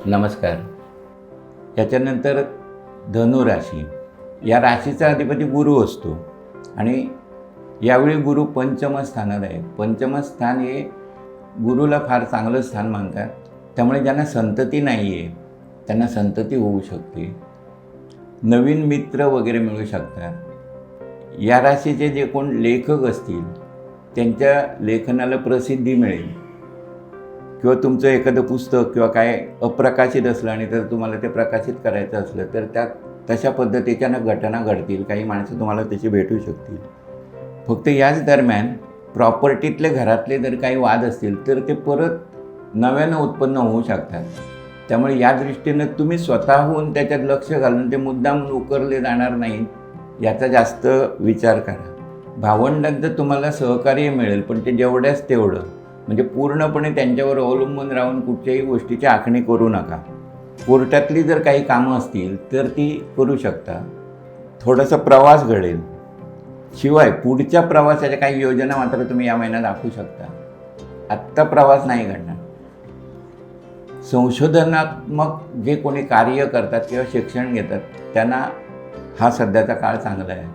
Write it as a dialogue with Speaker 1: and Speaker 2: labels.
Speaker 1: नमस्कार. याच्यानंतर धनुराशी, या राशीचा अधिपती गुरु असतो आणि यावेळी गुरु पंचम स्थानात आहे. पंचम स्थान हे गुरुला फार चांगलं स्थान मानतात. त्यामुळे ज्यांना संतती नाही आहे त्यांना संतती होऊ शकते, नवीन मित्र वगैरे मिळू शकतात. या राशीचे जे कोण लेखक असतील त्यांच्या लेखनाला प्रसिद्धी मिळेल, किंवा तुमचं एखादं पुस्तक किंवा काय अप्रकाशित असलं आणि तर तुम्हाला ते प्रकाशित करायचं असलं तर त्यात तशा पद्धतीच्या घटना घडतील. काही माणसं तुम्हाला तशी भेटू शकतील. फक्त याच दरम्यान प्रॉपर्टीतले घरातले जर काही वाद असतील तर ते परत नव्यानं उत्पन्न होऊ शकतात. त्यामुळे या दृष्टीनं तुम्ही स्वतःहून त्याच्यात लक्ष घालून ते मुद्दाम उकरले जाणार नाहीत याचा जास्त विचार करा. भावंडांचं तुम्हाला सहकार्य मिळेल, पण ते जेवढ्याच तेवढं, म्हणजे पूर्णपणे त्यांच्यावर अवलंबून राहून कुठच्याही गोष्टीची आखणी करू नका. कोर्टातली जर काही कामं असतील तर ती करू शकता. थोडासा प्रवास घडेल. शिवाय पुढच्या प्रवासाच्या काही योजना मात्र तुम्ही या महिन्यात आखू शकता. आत्ता प्रवास नाही घडणार. संशोधनात्मक जे कोणी कार्य करतात किंवा शिक्षण घेतात त्यांना हा सध्याचा काळ चांगला आहे.